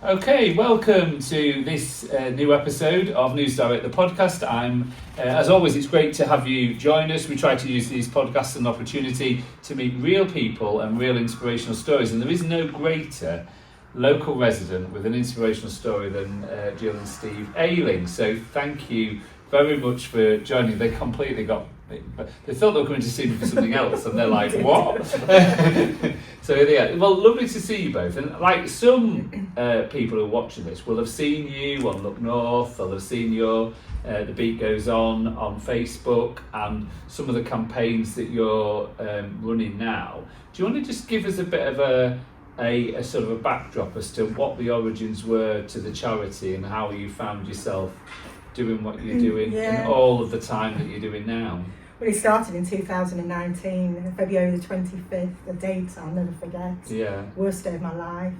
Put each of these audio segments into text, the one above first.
Okay, welcome to this new episode of News Direct, the podcast. As always, it's great to have you join us. We try to use these podcasts as an opportunity to meet real people and real inspirational stories. And there is no greater local resident with an inspirational story than Jill and Steve Ailing. So thank you very much for joining. They completely got it, but they thought they were coming to see me for something else, and they're like, what? So yeah, well, lovely to see you both. And like some people who are watching this will have seen you on Look North, they'll have seen your The Beat Goes on Facebook, and some of the campaigns that you're running now. Do you want to just give us a bit of a sort of a backdrop as to what the origins were to the charity and how you found yourself doing what you're doing and all of the time that you're doing now? Well, it started in 2019, February the 25th, a date I'll never forget. Yeah. Worst day of my life.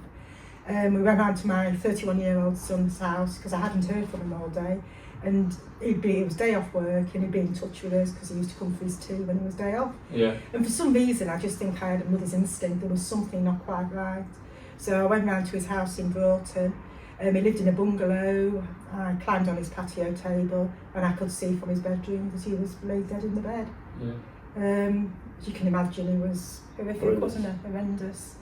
We went round to my 31-year-old son's house because I hadn't heard from him all day. And it was day off work and he'd be in touch with us because he used to come for his tea when it was day off. Yeah. And for some reason, I just think I had a mother's instinct. There was something not quite right. So I went round to his house in Broughton. He lived in a bungalow. I climbed on his patio table and I could see from his bedroom that he was laid dead in the bed. Yeah. As you can imagine, it was horrific, wasn't it? Horrendous.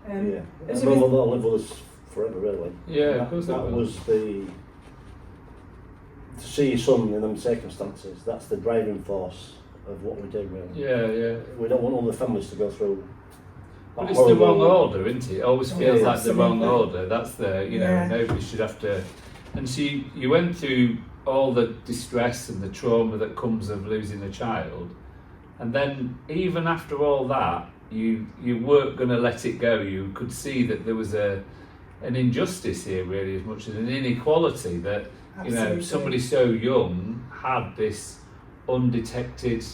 Yeah. They'll live with us forever, really. Yeah, of course that was to see your son in them circumstances. That's the driving force of what we do, really. Yeah. We don't want other families to go through. But it's the wrong order, isn't it? It always feels like the wrong absolutely. order. That's nobody should have to. And so you went through all the distress and the trauma that comes of losing a child, and then even after all that, you weren't going to let it go. You could see that there was an injustice here, really, as much as an inequality, that somebody so young had this undetected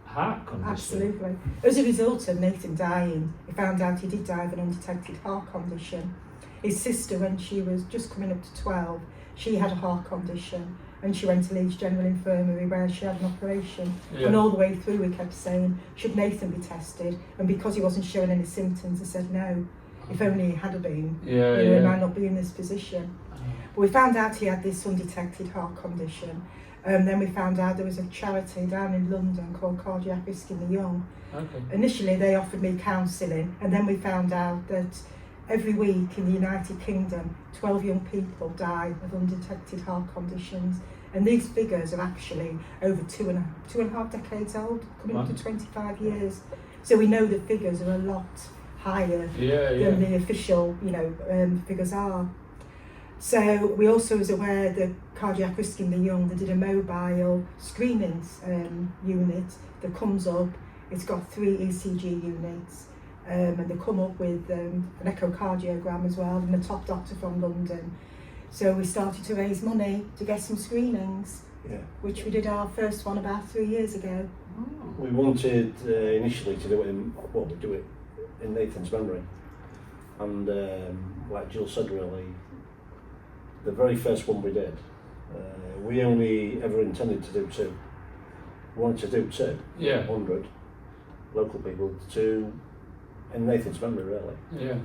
heart condition. Absolutely. As a result of Nathan dying, he found out he did die of an undetected heart condition. His sister, when she was just coming up to 12, she had a heart condition and she went to Leeds General Infirmary where she had an operation. And all the way through we kept saying, should Nathan be tested? And because he wasn't showing any symptoms, I said no. If only he had been, he might not be in this position. But we found out he had this undetected heart condition. Then we found out there was a charity down in London called Cardiac Risk in the Young. Okay. Initially they offered me counselling, and then we found out that every week in the United Kingdom 12 young people die of undetected heart conditions, and these figures are actually over two and a half decades old, coming up to 25 years. So we know the figures are a lot higher than the official figures are. So we also was aware that Cardiac Risk in the Young, they did a mobile screening unit that comes up. It's got 3 ECG units and they come up with an echocardiogram as well, and the top doctor from London. So we started to raise money to get some screenings, which we did our first one about 3 years ago. We wanted initially to do it in Nathan's memory, and like Jill said, really, the very first one we did, we only ever intended to do 2. We wanted to do 100 local people in Nathan's memory, really. Yeah.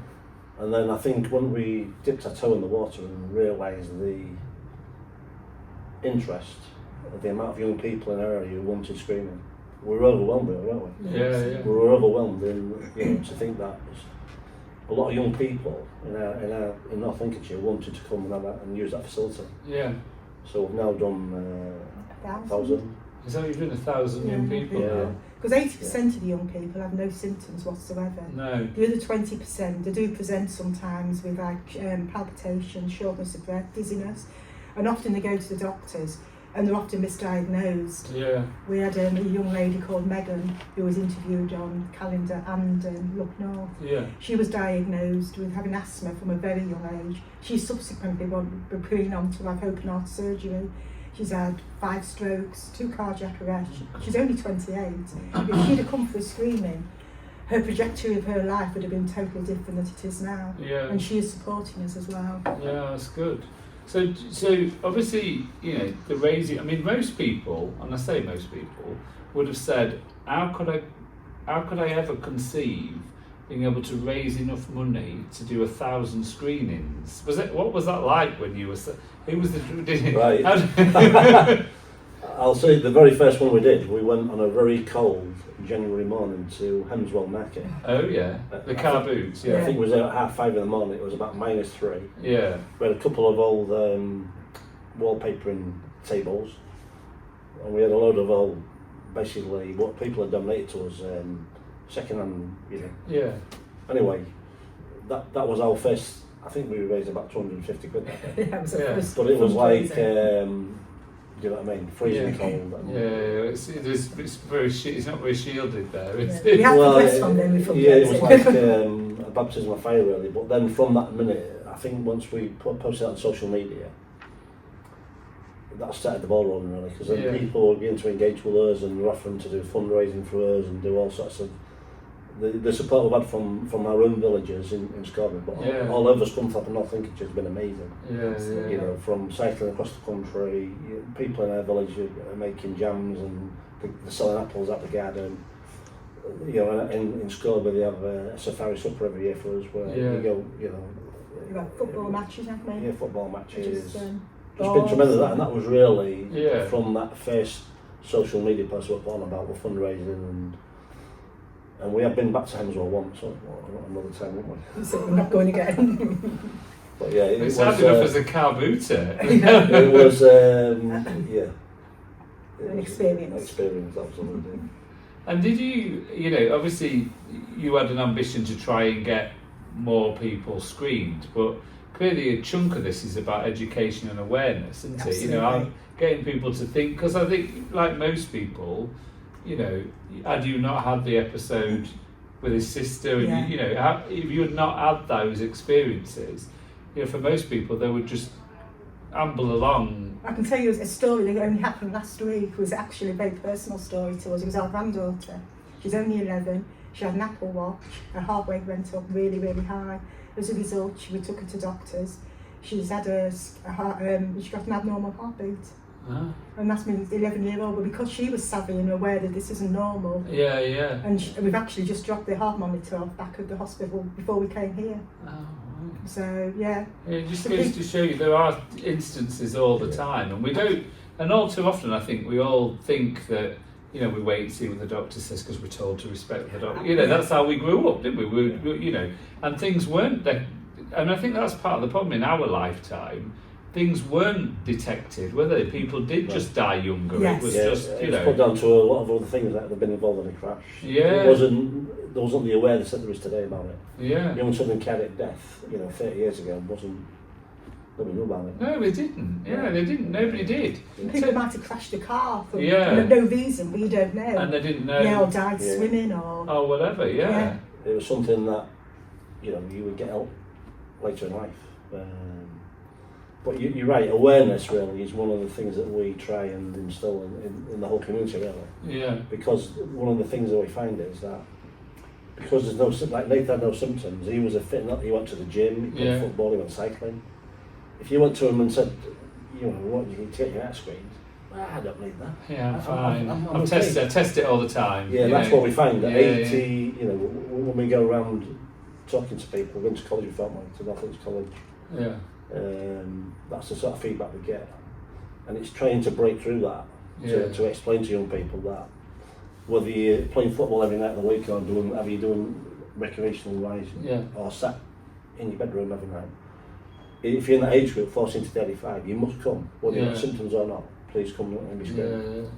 And then I think when we dipped our toe in the water and realised the interest of the amount of young people in our area who wanted screening, we were overwhelmed, really, weren't we? Yeah. We were overwhelmed to think that a lot of young people in North Lincolnshire wanted to come and use that facility. Yeah. So we've now done 1,000. Is that you've done 1,000 young people now? Because 80% of the young people have no symptoms whatsoever. No. The other 20%, they do present sometimes with palpitations, shortness of breath, dizziness, and often they go to the doctors and they're often misdiagnosed. Yeah. We had a young lady called Megan who was interviewed on Calendar and Look North. Yeah. She was diagnosed with having asthma from a very young age. She subsequently been put on to have open heart surgery. She's had 5 strokes, 2 cardiac arrests. She's only 28. If she'd have come for a screening, her trajectory of her life would have been totally different than it is now. Yeah. And she is supporting us as well. Yeah, that's good. So obviously, the raising. I mean, most people, and I say most people, would have said, "How could I ever conceive being able to raise enough money to do 1,000 screenings. What was that like when you were? Who was the? Right. I'll say the very first one we did, we went on a very cold January morning to Hemswell Market. Oh yeah, the car boots. Yeah. I think it was at 5:30 in the morning. It was about -3. Yeah. We had a couple of old wallpapering tables, and we had a load of old, basically what people had donated to us, second-hand, Yeah. Anyway, that was our first. I think we raised about 250 quid that day. Yeah, it was a first But it was like, fundraiser. do you know what I mean? Freezing cold. And It's very. It's not very shielded there. Yeah. We had the best one then. It was like a baptism of fire, really. But then from that minute, I think once we posted it on social media, that started the ball rolling, really, because then people were beginning to engage with us, and we're offering to do fundraising for us and do all sorts of. The support we've had from our own villagers in Scotland, but all over Scunthorpe and North Lincolnshire has been amazing. You know, from cycling across the country, people in our village are making jams and they're selling apples at the garden. You know, in Scotland they have a safari supper every year for us where you go, you know. You have football matches, haven't we? Yeah, football matches. Just been tremendous, and that was really from that first social media post we put on about the fundraising, and we have been back to Hemswell once, so another time, won't we? So we're not going again. But yeah, it's hard enough as a car booter. It was an experience. An experience, absolutely. And did you, obviously you had an ambition to try and get more people screened, but clearly a chunk of this is about education and awareness, isn't it? You know, getting people to think, because I think, like most people, had you not had the episode with his sister, and if you had not had those experiences, for most people they would just amble along. I can tell you a story that only happened last week. It was actually a very personal story to us. It was our granddaughter. She's only 11. She had an Apple Watch. Her heart rate went up really, really high. As a result, we took her to doctors. She's had she got an abnormal heartbeat. And that's been 11-year-old, but because she was savvy and aware that this isn't normal. And we've actually just dropped the heart monitor off back at the hospital before we came here. So it just goes to show you there are instances all the time, and we don't, and all too often I think we all think that we wait and see what the doctor says because we're told to respect the doctor. That's how we grew up, didn't we? And things weren't that, and I think that's part of the problem in our lifetime. Things weren't detected, were they? People did just die younger. Yes. It was just, it's put down to a lot of other things that have been involved in a crash. There wasn't the awareness that there is today about it. Young children cardiac death, 30 years ago nobody knew about it. No, they didn't. They didn't. Nobody did. People might have crashed a car for no reason, we don't know. And they didn't know. Or died swimming or whatever. It was something that you would get help later in life. But you're right, awareness really is one of the things that we try and instill in the whole community, really. Because one of the things that we find is that because there's no, like Nathan had no symptoms, he was he went to the gym, he played football, he went cycling. If you went to him and said, what, you need to get your heart screened? Well, I don't need that. I'm fine. I test it all the time. That's what we find. At 80, when we go around talking to people, we went to college, to North Lincolnshire College. That's the sort of feedback we get, and it's trying to break through that to explain to young people that whether you're playing football every night of the week or doing recreational wise or sat in your bedroom every night, if you're in that age group 14 to 35, you must come, whether you have symptoms or not. Please come and be screened.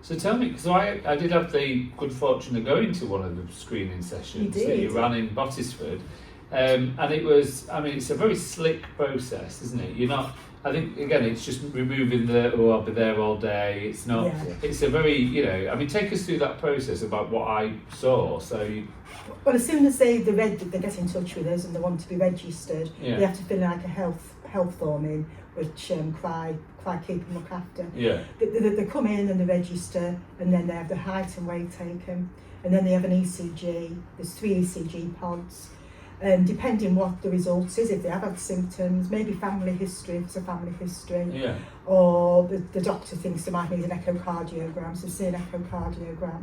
So tell me, because I did have the good fortune of going to one of the screening sessions that you ran in Bottisford. And it was, it's a very slick process, isn't it? I think, again, it's just removing I'll be there all day. It's not, it's a very, take us through that process about what I saw. Well, as soon as they get in touch with us and they want to be registered, they have to fill like a health form in, which Cry Keep and Look After. They come in and they register, and then they have the height and weight taken, and then they have an ECG. There's 3 ECG pods. Depending what the results is, if they have had symptoms, maybe family history, if it's a family history, or the doctor thinks they might need an echocardiogram, so see an echocardiogram,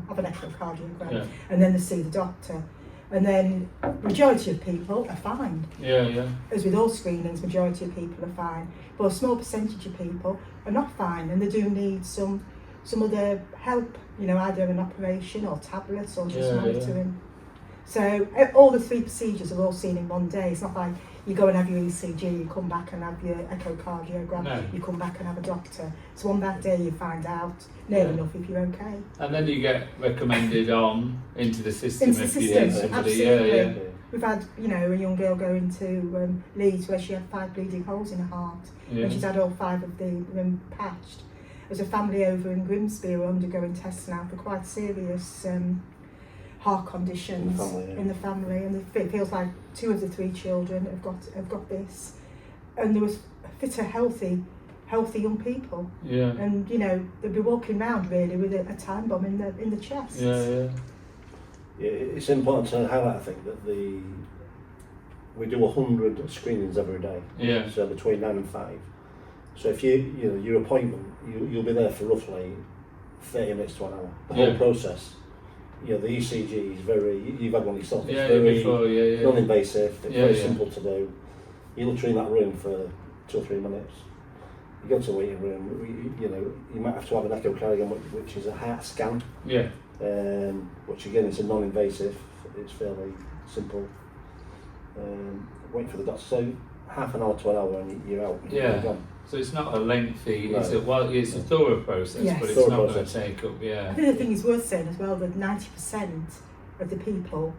and then they see the doctor. And then majority of people are fine. Yeah. As with all screenings, majority of people are fine. But a small percentage of people are not fine, and they do need some other help, either an operation or tablets or just monitoring. So all the 3 procedures are all seen in one day. It's not like you go and have your ECG, you come back and have your echocardiogram, you come back and have a doctor. So on that day you find out near enough if you're okay. And then you get recommended on into the system Into the if system, you need somebody. absolutely. Yeah. We've had, a young girl go into Leeds where she had 5 bleeding holes in her heart, and she's had all 5 of them patched. There's a family over in Grimsby who are undergoing tests now for quite serious heart conditions in the family, and it feels like 2 of the 3 children have got this, and there was fitter, healthy young people, and they'd be walking around really with a time bomb in the chest. Yeah, it's important to highlight, I think, that we do 100 screenings every day. Yeah. So between 9 and 5. So if your appointment, you'll be there for roughly 30 minutes to an hour. The whole process. The ECG is you've had one yourself, it's very non-invasive, it's very simple to do. You're literally in that room for 2 or 3 minutes. You go to the waiting room, you might have to have an echocardiogram, which is a heart scan. Yeah. Which again is a non-invasive, it's fairly simple. Wait for the doctor, so half an hour to an hour and you're out. You're gone. So it's not a lengthy, No. it's a thorough process, Yes. but it's not going to take up, I think the thing is worth saying as well that 90% of the people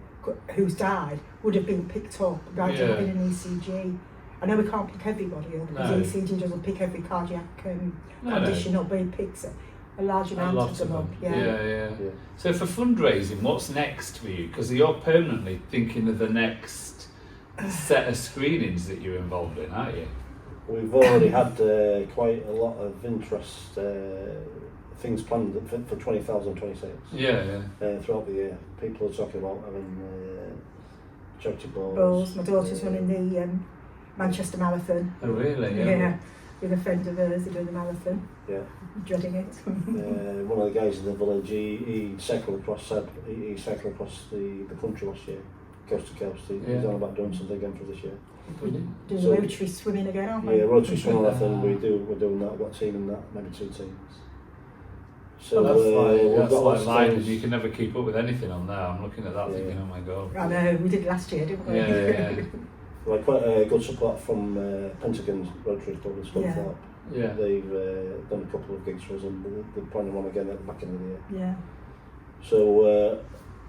who's died would have been picked up by having an ECG. I know we can't pick everybody up because ECG doesn't pick every cardiac condition up, but it picks a large amount of them up. Yeah. So for fundraising, what's next for you? Because you're permanently thinking of the next set of screenings that you're involved in, aren't you? We've already had quite a lot of interest, things planned for 2026. Throughout the year. People are talking about having charity balls. My daughter's running the Manchester Marathon. Oh really? Yeah. With a friend of hers, they're doing the marathon. Yeah. Dreading it. One of the guys in the village, he cycled across the country last year, coast to coast. He's on about doing something again for this year. Doing rotary swimming again, aren't we? Yeah, rotary swimming marathon. We're doing that. We've got a team in that, maybe 2 teams. So that's like lining. You can never keep up with anything on there. I'm looking at that thinking, oh my god. I know, we did last year, didn't we? Yeah. Well, quite a good support from Pentagon's Rotary Club in Scunthorpe. Yeah. They've done a couple of gigs for us, and they're planning one again at the back end of the year. Yeah. So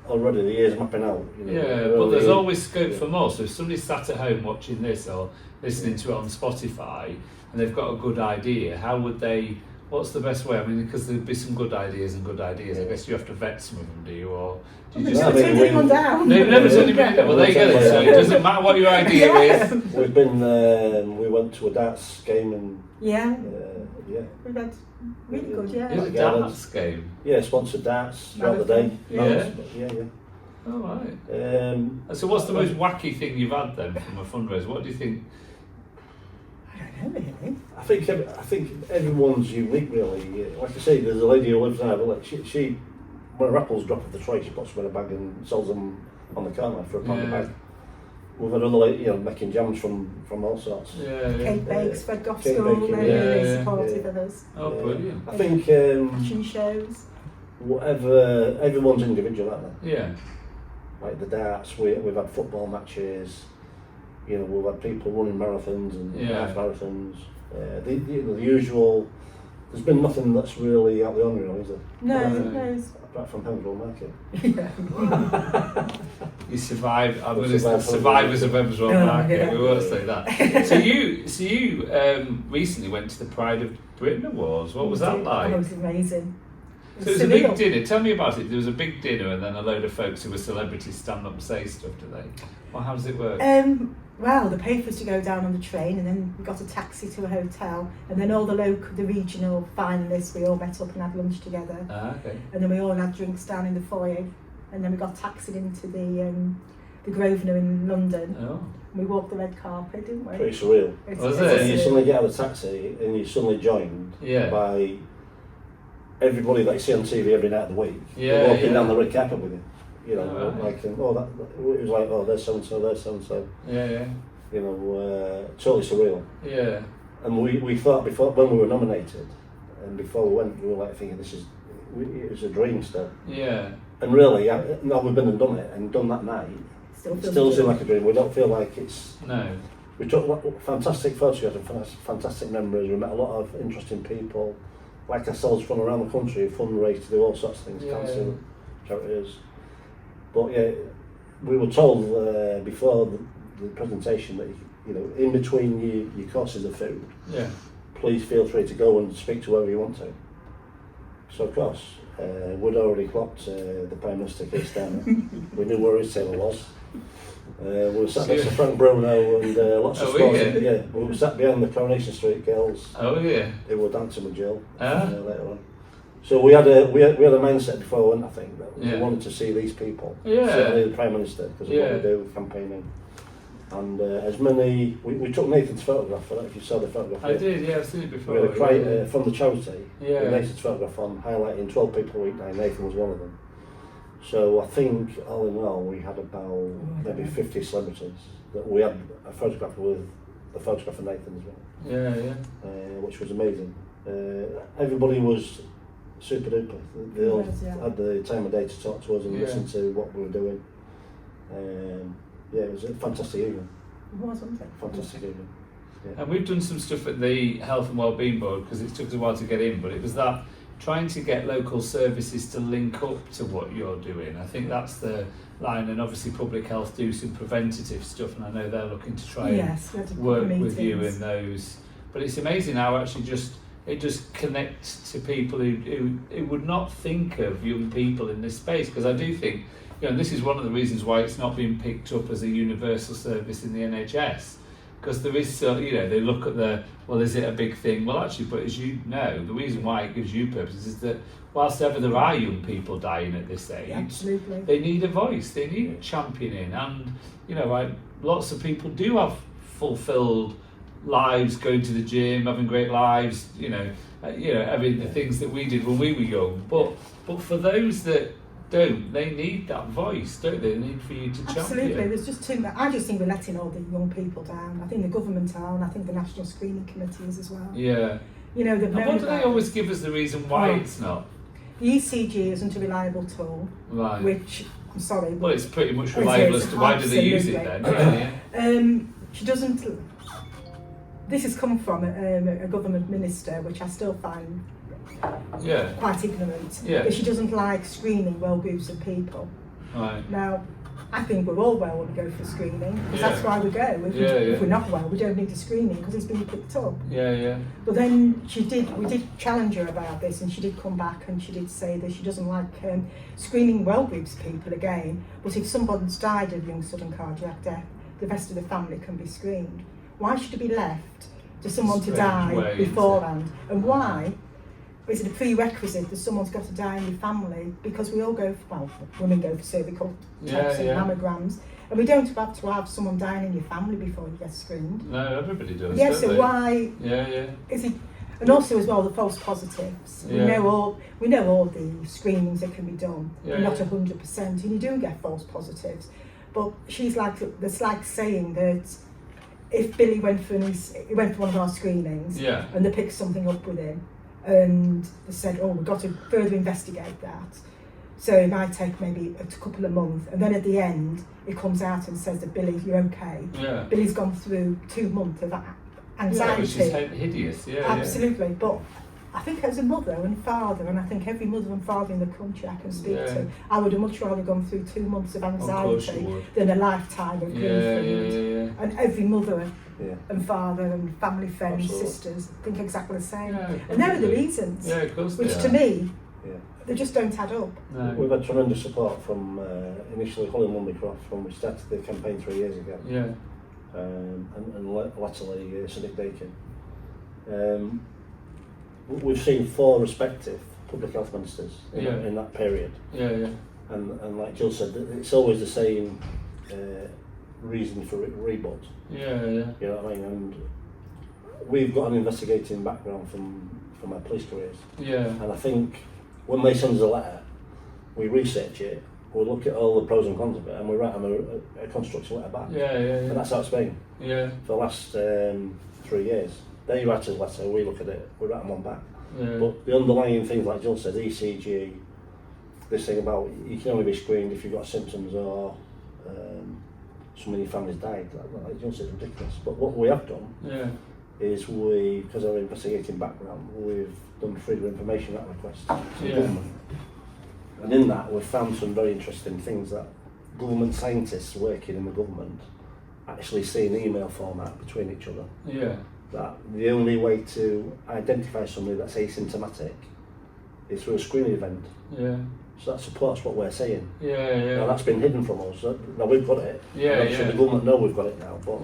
already the year's mapping out. But there's always scope for more. So if somebody's sat at home watching this or listening to it on Spotify and they've got a good idea, how would they? What's the best way? I mean, because there'd be some good ideas and good ideas. I guess you have to vet some of them, do you? Or do you just turn anyone down? No, you've never turned anyone down. Well, there you go. So it doesn't matter what your idea is. We've been. We went to a darts game and. We've had really good. Is it a darts game? Yeah, sponsored darts throughout the day. Yeah. Oh right. So what's the most wacky thing you've had then from a fundraiser? What do you think? I don't know really. I think everyone's unique really. Like I say, there's a lady who lives in our village. She when her apples drop off the tray, she puts them in a bag and sells them on the corner for £1 a bag. We've had other lady, making jams from all sorts. Cake bakes, Fred Goff School, really supportive of us. Oh, brilliant. I think fashion shows. Whatever, everyone's individual, aren't they? Yeah. Like the darts, we've had football matches. We've had people running marathons and half marathons. The usual. There's been nothing that's really out of the ordinary, is there? No. Apart from Hemswell Market. You survived. I'm going to survivors of Hemswell Market. Yeah. We won't say that. So you recently went to the Pride of Britain Awards. What was that like? It was amazing. So it was a big dinner. Tell me about it. There was a big dinner and then a load of folks who were celebrities stand up and say stuff, do they? Well, how does it work? Well, they paid for us to go down on the train, and then we got a taxi to a hotel, and then all the regional finalists, we all met up and had lunch together. Okay. And then we all had drinks down in the foyer, and then we got taxied into the Grosvenor in London. Oh. We walked the red carpet, didn't we? Pretty surreal. Was it? And you suddenly get out of the taxi and you're suddenly joined by everybody that you see on TV every night of the week. Walking down the red carpet with you. You know, right. it was like, oh, there's so and so, there's so and so. Yeah. You know, totally surreal. Yeah. And we thought before, when we were nominated, and before we went, we were like thinking, it was a dream still. Yeah. And really, now we've been and done it, and done that night, it still seems like a dream. We don't feel like it's... No. We took fantastic photographs and fantastic memories. We met a lot of interesting people, like ourselves, from around the country, fundraise to do all sorts of things, council, charities. But yeah, we were told before the presentation that, you know, in between your courses of food, please feel free to go and speak to whoever you want to. So of course, we'd already clocked the Prime Minister Keir Starmer. We knew where his table was. We were sat next to Frank Bruno and lots of sports. Yeah, we were sat behind the Coronation Street girls. Oh yeah. Who were dancing with Jill later on. So we had a mindset before we went, I think, that we wanted to see these people. Certainly the Prime Minister, because of what we do with campaigning. And as many, we took Nathan's photograph. I don't know if you saw the photograph. I did, yeah, I've seen it before. We had a from the charity. Nathan's photograph on, highlighting 12 people a week now. Nathan was one of them. So I think all in all we had about maybe 50 celebrities that we had a photograph with, a photograph of Nathan as well. Which was amazing. Everybody was super duper. They all had the time of day to talk to us and listen to what we were doing. It was a fantastic evening. It was, wasn't it? Fantastic evening. Yeah. And we've done some stuff at the Health and Wellbeing Board because it took us a while to get in, but it was that trying to get local services to link up to what you're doing. I think that's the line, and obviously Public Health do some preventative stuff, and I know they're looking to try and work with you in those. But it's amazing how actually it just connects to people who would not think of young people in this space, because I do think, you know, this is one of the reasons why it's not been picked up as a universal service in the NHS, because there is so, you know, they look at is it a big thing? Well, actually, but as you know, the reason why it gives you purpose is that whilst ever there are young people dying at this age, they need a voice, they need championing, and you know, lots of people do have fulfilled lives, going to the gym, having great lives, having the things that we did when we were young. But for those that don't, they need that voice, don't they? They need for you to champion. Absolutely, there's just too much. I just think we're letting all the young people down. I think the government are, and I think the National Screening Committee is as well. Yeah. You know, and what do they always give us the reason why it's not? The ECG isn't a reliable tool, right? Which, I'm sorry. Well, it's pretty much reliable as to why do they use it then? She doesn't. This has come from a government minister, which I still find quite ignorant. But she doesn't like screening well groups of people. Right. Now, I think we're all well when we go for screening, because that's why we go. If we're not well, we don't need a screening because it's been picked up. But then we did challenge her about this, and she did come back and she did say that she doesn't like screening well groups of people again, but if somebody's died of young sudden cardiac death, the rest of the family can be screened. Why should it be left to someone to die beforehand? And why is it a prerequisite that someone's got to die in your family? Because we all women go for cervical checks and mammograms, and we don't have to have someone dying in your family before you get screened. No, everybody does. Yes, so why is it? And also as well, the false positives. We know all the screenings that can be done. They're not 100%, and you do get false positives. But it's like saying that if Billy went for one of our screenings and they picked something up with him and they said, we've got to further investigate that. So it might take maybe a couple of months, and then at the end it comes out and says that Billy, you're okay. Billy's gone through 2 months of anxiety. Which is hideous, Absolutely, but I think as a mother and father, and I think every mother and father in the country I can speak to, I would have much rather gone through 2 months of anxiety than a lifetime of grief. And every mother and father and family friends, sisters think exactly the same. And there are the reasons, which to me, they just don't add up. No. We've had tremendous support from initially Holly Mumbycroft when we started the campaign 3 years ago. And latterly Sadiq Dakin. We've seen 4 respective public health ministers in that period. And like Jill said, it's always the same reason for rebut. You know what I mean? And we've got an investigating background from our police careers. And I think when they send us a letter, we research it, we look at all the pros and cons of it, and we write them a construction letter back. And that's how it's been for the last 3 years. They write us a letter, we look at it, we write them one back. But the underlying things, like Jill said, ECG, this thing about you can only be screened if you've got symptoms or somebody in your family's died, like Jill said, it's ridiculous. But what we have done is because of our investigating background, we've done Freedom of Information Act requests to the government. And in that, we've found some very interesting things that government scientists working in the government actually see in email format between each other. That the only way to identify somebody that's asymptomatic is through a screening event. So that supports what we're saying. Now that's been hidden from us. Now we've got it. So the government know we've got it now, but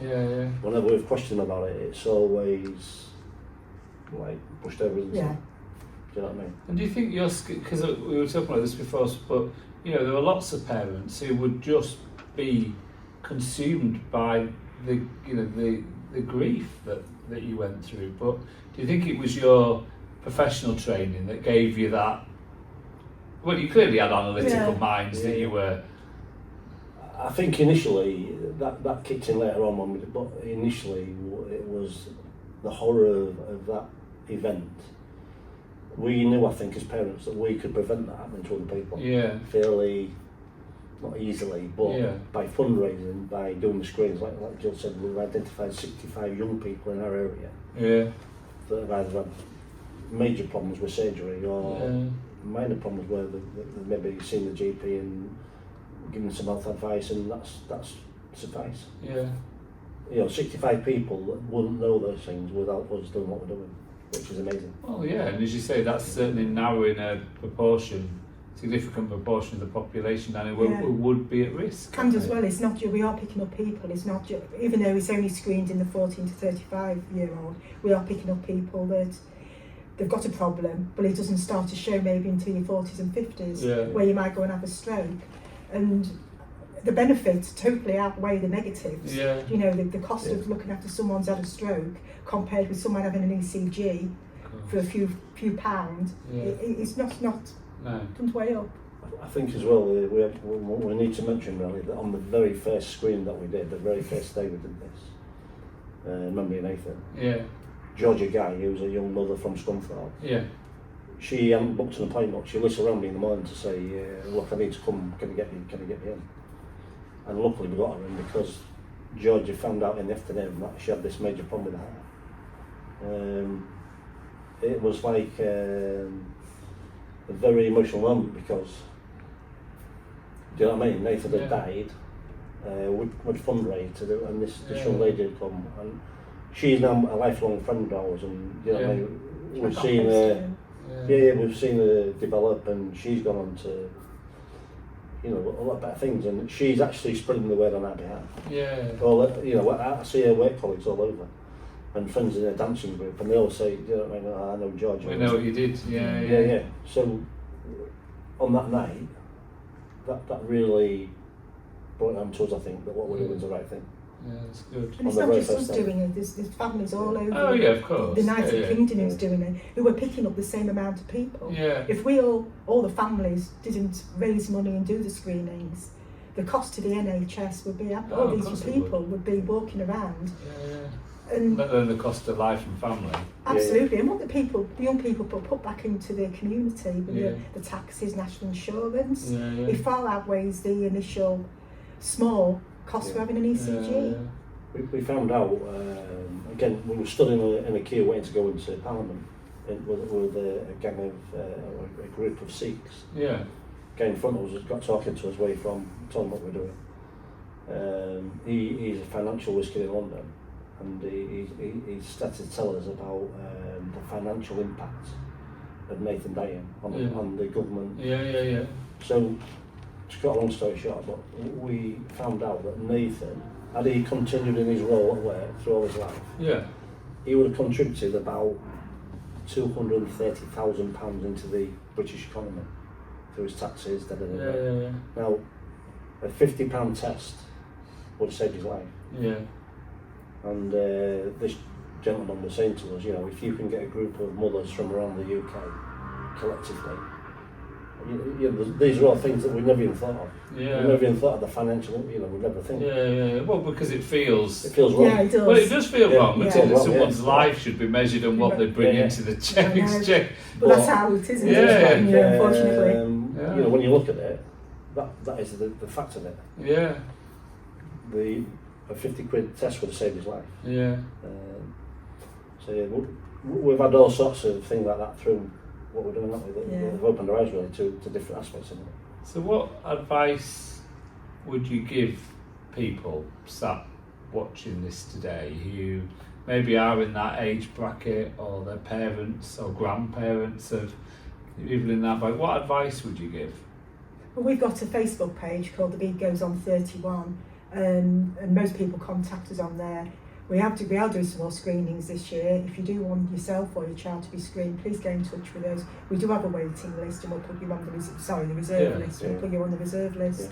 whenever we've questioned about it, it's always like pushed over. Do you know what I mean? And do you think because we were talking about this before, but you know there were lots of parents who would just be consumed by the grief that you went through. But do you think it was your professional training that gave you that? Well, you clearly had analytical minds that you were. I think initially that kicked in later on, but initially it was the horror of that event. We knew, I think, as parents, that we could prevent that happening to other people. Fairly, not easily, but by fundraising, by doing the screens, like Jill said, we've identified 65 young people in our area that have either had major problems with surgery or minor problems where they've maybe seen the GP and given some health advice, and that's suffice. You know, 65 people wouldn't know those things without us doing what we're doing, which is amazing. Well, and as you say, that's certainly narrowing a significant proportion of the population and who would be at risk. And as well, it's not we are picking up people, it's not just, even though it's only screened in the 14 to 35 year old, we are picking up people that they've got a problem, but it doesn't start to show maybe until your 40s and 50s, where you might go and have a stroke. And the benefits totally outweigh the negatives. You know, the cost of looking after someone's had a stroke compared with someone having an ECG for a few pounds, it's not doesn't weigh up. I think as well, we need to mention really that on the very first screen that we did, the very first day we did this, remember Nathan? Georgia Guy, who was a young mother from Scunthorpe. She hadn't booked an appointment. She listened around me in the morning to say, look, I need to come, can you get me in? And luckily we got her in because Georgia found out in the afternoon that she had this major problem with her heart. It was like a very emotional moment because, do you know what I mean? Nathan had died, we'd fundraised to do, and this young lady had come, and she's now a lifelong friend of ours, and you know what I mean? We've seen her, we've seen her develop, and she's gone on to, you know, a lot better things, and she's actually spreading the word on our behalf. Well, you know, I see her work colleagues all over, and friends in a dancing group, and they all say, you know what I mean? I know George. We know what you did. So on that night, that really brought it home to us, I think, that what we're doing is the right thing. That's good. And it's not just us doing it, there's families all over of course. the United Kingdom who's doing it, who are picking up the same amount of people. If we all the families didn't raise money and do the screenings, the cost to the NHS would be up. All these people would be walking around. And let alone the cost of life and family. Absolutely, and what the young people put back into their community with the taxes, national insurance, it far outweighs the initial small cost for having an ECG. We found out, again, we were stood in a queue waiting to go into Parliament with a gang of, a group of Sikhs. Guy in front of us got talking to us way from, told him what we're doing. He's a financial wizard in London, and he started to tell us about the financial impact of Nathan dying on the government. So, to cut a long story short, but we found out that Nathan, had he continued in his role at work through all his life, he would have contributed about £230,000 into the British economy through his taxes. Now, a £50 test would have saved his life. And this gentleman was saying to us, you know, if you can get a group of mothers from around the UK collectively These are all things that we never even thought of. Yeah. We never even thought of the financial. We never think. Yeah. Well, because it feels wrong. Yeah, it does. Well, it does feel wrong, Yeah, doesn't it? yeah, That wrong, someone's yeah. life should be measured on what they bring Yeah. into the exchange. But that's how it is, isn't Yeah, it? yeah. Unfortunately. Yeah. When you look at it, that is the fact of it. Yeah. A 50 quid test would have saved his life. Yeah. We've had all sorts of things like that through what we're doing, haven't we? Yeah. We've opened our eyes really to different aspects of it. So, what advice would you give people sat watching this today who maybe are in that age bracket, or their parents or grandparents of people in that bracket? What advice would you give? Well, we've got a Facebook page called The Beat Goes On 31, and most people contact us on there. We are doing some more screenings this year. If you do want yourself or your child to be screened, please get in touch with us. We do have a waiting list, and we'll put you on the reserve list. We'll put you on the reserve list. Yeah.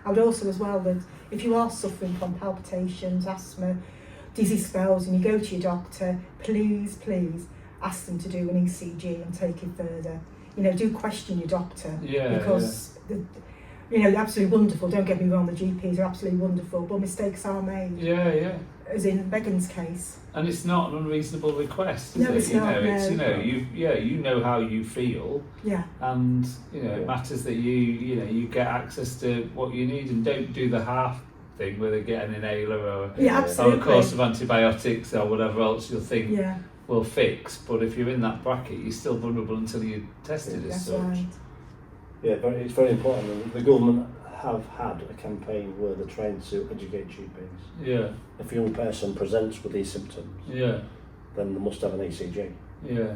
I would also as well that if you are suffering from palpitations, asthma, dizzy spells, and you go to your doctor, please ask them to do an ECG and take it further. Do question your doctor, because they're absolutely wonderful. Don't get me wrong, the GPs are absolutely wonderful, but mistakes are made. Yeah. As in Megan's case. And it's not an unreasonable request, is No, it? it's not, It's no. you know how you feel, Yeah. and it matters that you get access to what you need, and don't do the half thing where they get an inhaler or Absolutely. a course of antibiotics or whatever else you'll think Yeah. will fix. But if you're in that bracket, you're still vulnerable until you're tested as That's such. right. Yeah, but it's very important. And the government have had a campaign where they're trying to educate GPs. Yeah. If a young person presents with these symptoms, Yeah. then they must have an ECG. Yeah.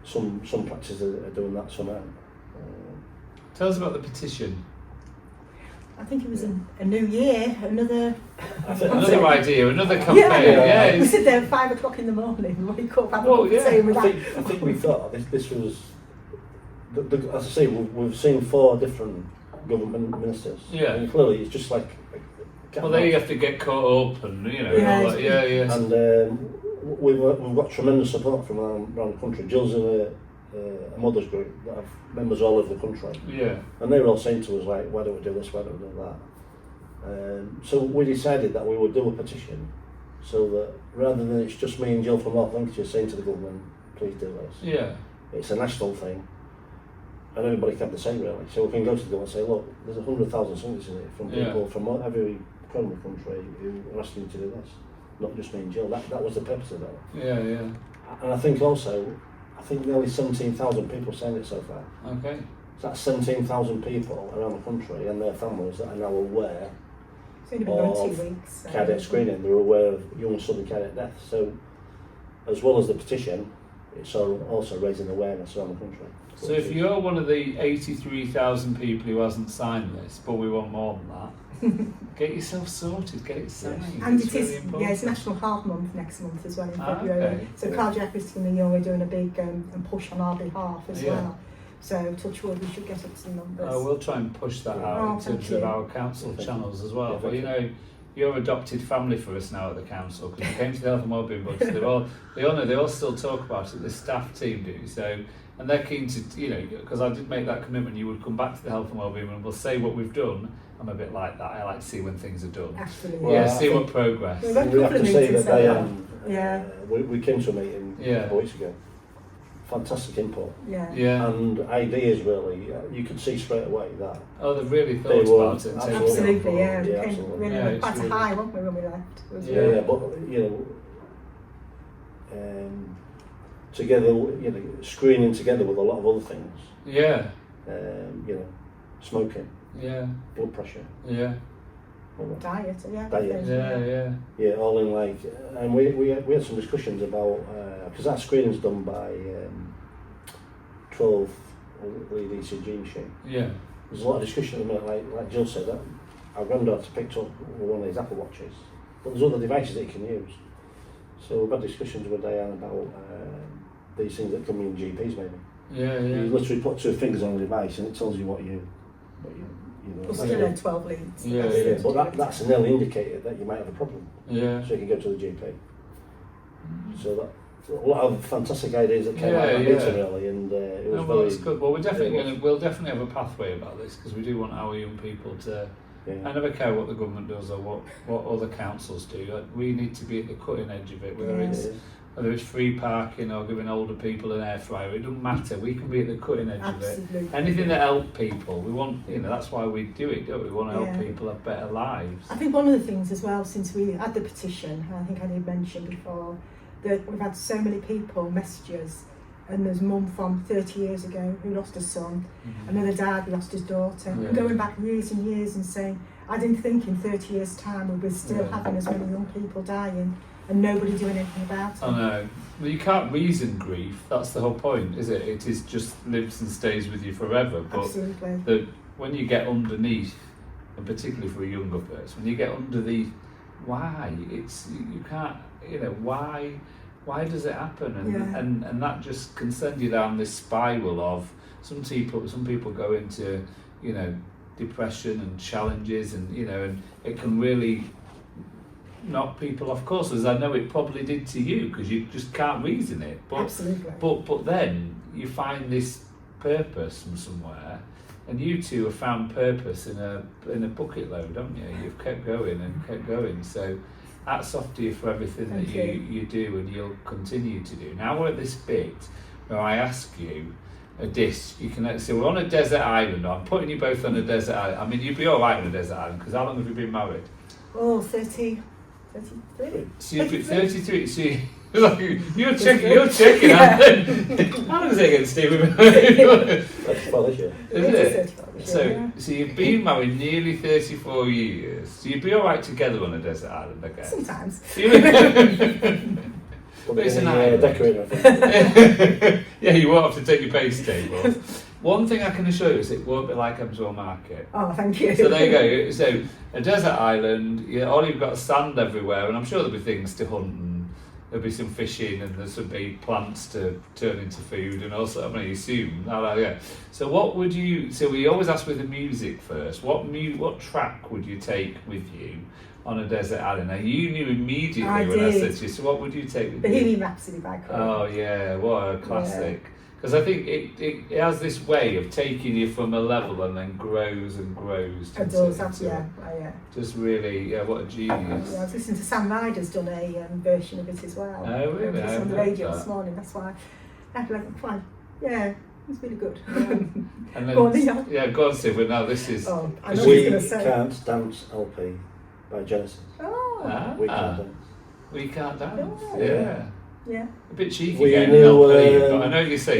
Some practices are doing that, some aren't. Tell us about the petition. I think it was a new year, another Another idea, another campaign. Yeah. We sit there at 5 o'clock in the morning, wake up, have a Well, cup of tea with I that. think we thought this was, as I say, we've seen 4 different government ministers. Yeah. And clearly it's just like. Well, there you have to get caught up, and Yeah, all that. Yeah. And we've got tremendous support from around the country. Jill's in a mothers group that have members all over the country. Yeah. And they were all saying to us, like, why don't we do this, why don't we do that? So we decided that we would do a petition, so that rather than it's just me and Jill from North Lincolnshire saying to the government, please do this. Yeah. It's a national thing, and everybody can have the same really. So we can go to the government and say, look, there's 100,000 signatures in it from people from every corner of the country who are asking you to do this, not just me and Jill. That was the purpose of it. Yeah. And I think also, nearly 17,000 people signed it so far. Okay. So that's 17,000 people around the country and their families that are now aware It's only been going 2 weeks. So. cardiac screening. They're aware of young sudden cardiac death. So, as well as the petition, it's also raising awareness around the country. So if you're one of the 83,000 people who hasn't signed this, but we want more than that, get yourself sorted, get it signed. And it's it is, really important. it's National Heart Month next month as well in Ah, February. okay. So cardiacists in the young are doing a big push on our behalf as Yeah. well. So touch wood, we should get up some numbers. We'll try and push that out Oh, in thank terms you. of our council Thank you. channels as well. Yeah, But thank you're adopted family for us now at the council, because you came to the Health and Wellbeing Board. They all still talk about it. The staff team do so, and they're keen to, because I did make that commitment. You would come back to the Health and Wellbeing and we'll say what we've done. I'm a bit like that. I like to see when things are done. Absolutely. Well, Yeah, I see think- what progress. We've had a We have couple to of say meetings that so Diane, far. we came to a meeting a couple of weeks ago. Fantastic input. Yeah. Yeah. And ideas really, you could see straight away that Oh, they've really They thought were about it. And taken it on Absolutely, board. yeah. We Yeah, came absolutely. really Yeah, it's quite really- a high, weren't we, when we left? It was Yeah. really- but together, screening together with a lot of other things, Yeah. smoking, Yeah. blood pressure, Yeah. Diet, yeah. Diet. Yeah. all in like, and we had some discussions about, because that screening's done by 12 lead ECG machine. Yeah. There's a lot of discussion at the minute, like Jill said, that our granddaughter picked up one of these Apple Watches, but there's other devices that you can use. So we've had discussions with Diane about these things that come in GPs maybe. Yeah. You literally put 2 fingers on the device and it tells you what you know. Plus still had 12 leads. Yeah. But that's an early indicator that you might have a problem. Yeah. So you can go to the GP. So a lot of fantastic ideas that came out of that meeting, really, and it was very. That's good. Well, we'll definitely have a pathway about this because we do want our young people to. I never care what the government does or what other councils do. We need to be at the cutting edge of it, whether it's free parking or giving older people an air fryer. It doesn't matter. We can be at the cutting edge of it. Anything that helps people, we want. That's why we do it, don't we? We want to help people have better lives. I think one of the things as well, since we had the petition, I think I did mention before, that we've had so many people message us, and there's mum from 30 years ago who lost her son, another dad who lost his daughter, and going back years and years and saying, I didn't think in 30 years' time we'll be still having as many young people dying and nobody doing anything about it. I know. Well, you can't reason grief, that's the whole point, is it? It is just lives and stays with you forever. But absolutely. When you get underneath, and particularly for a younger person, when you get under the why, you can't, why does it happen? And that just can send you down this spiral of some people go into, depression and challenges, and and it can really knock people off course, as I know it probably did to you, because you just can't reason it. But, absolutely. But then you find this purpose from somewhere, and you two have found purpose in a bucket load, haven't you? You've kept going and kept going. So hats off to you for everything that you do and you'll continue to do. Now we're at this bit where I ask you a dish. You can so we're on a desert island. I'm putting you both on a desert island. I mean, you'd be all right on a desert island, because how long have you been married? Oh, 33. So you've been 33. So you're checking. How long is it again, Steve? That's well this year. Is it? So you've been married nearly 34 years. So you'd be all right together on a desert island, I guess. Sometimes. But it's an island. Decorator, I think. Yeah, you won't have to take your base table. One thing I can assure you is it won't be like Emswell Market. Oh, thank you. So there you go. So a desert island, all you've got is sand everywhere, and I'm sure there'll be things to hunt, and there'll be some fishing, and there'll be plants to turn into food, and also, I assume. So what would you? So we always ask with the music first. What track would you take with you on a desert island? Now you knew immediately when I said to you. So what would you take with you? Bohemian Rhapsody by Queen. Oh yeah, what a classic. Because I think it has this way of taking you from a level and then grows and grows. It does, Just really, what a genius. I was listening to Sam Ryder's done a version of it as well. Oh really? It's on the radio this morning, that's why I feel like quite, it's really good. And then, go on, go on, Steve, but now this is... Oh, I know what you're going to say. We Can't Dance LP by Genesis. Oh. We Can't Dance. We Can't Dance, Yeah. A bit cheeky We getting knew, an LP, but I know what you're saying.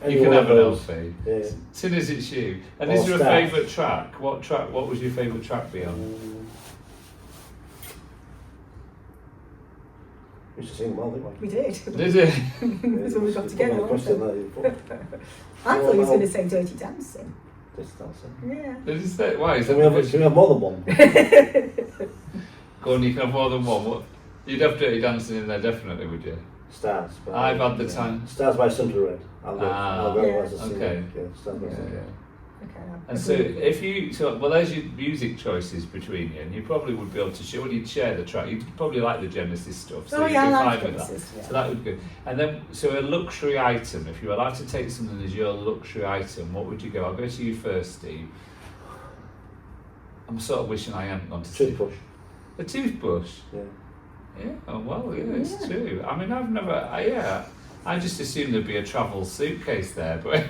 You can have an LP. Yeah. As soon as it's you. And Or is there a staff. favourite track? What was your favourite track be on? We used to sing well, didn't we? We did. Did it? So we got together, Question I thought he was going to say Dirty Dancing. Dirty Dancing. Yeah. Did you say? Why? Is Can that we have more than one? Go on, you can have more than one. What? You'd have Dirty Dancing in there, definitely, would you? Stars. I've had the time. Stars by Simply Red. I'll go as a singer. Okay. Yeah, Stars by Simply Red. Okay. And so, there's your music choices between you, and you probably would be able to share. When you'd share the track, you'd probably like the Genesis stuff. So you'd be fine with that. Yeah. So that would be good. And then, so a luxury item. If you were allowed to take something as your luxury item, what would you go? I'll go to you first, Steve. I'm sort of wishing I hadn't gone to Toothbrush. A toothbrush. Yeah. Yeah. Oh well. Yeah, it's true. I mean, I've never. I just assumed there'd be a travel suitcase there, but.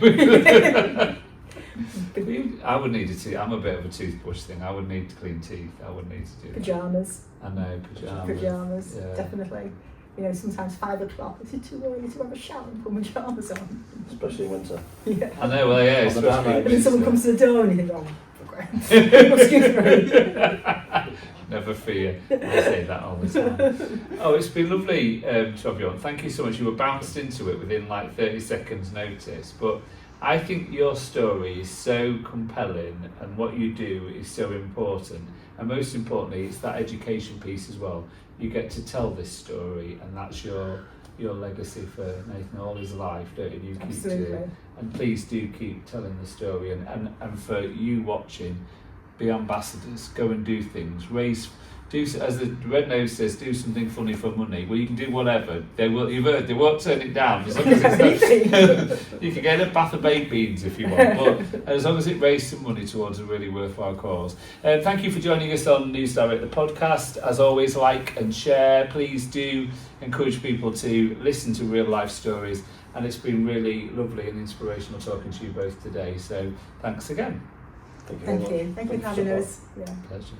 I would need to. I'm a bit of a toothbrush thing. I would need to clean teeth. I would need to do pyjamas. I know pyjamas. Yeah. Definitely. Sometimes 5 o'clock. Is it too early to have a shower and put pyjamas on? Especially in winter. Yeah. I know. Well, yeah. Especially and then someone comes to the door and you think, oh, excuse me. Never fear. I say that all the time. Oh, it's been lovely to have you on. Thank you so much. You were bounced into it within like 30 seconds notice, but I think your story is so compelling and what you do is so important. And most importantly, it's that education piece as well. You get to tell this story, and that's your legacy for Nathan all his life, don't you? You keep to, and please do keep telling the story. And for you watching, be ambassadors, go and do things, as the red nose says, do something funny for money. Well, you can do whatever. You've heard, they won't turn it down. As long as it's you can get a bath of baked beans if you want, but as long as it raises some money towards a really worthwhile cause. Thank you for joining us on News Direct, the podcast. As always, like and share. Please do encourage people to listen to real life stories. And it's been really lovely and inspirational talking to you both today. So thanks again. Thank you. Thank you for having us. Yeah. Pleasure.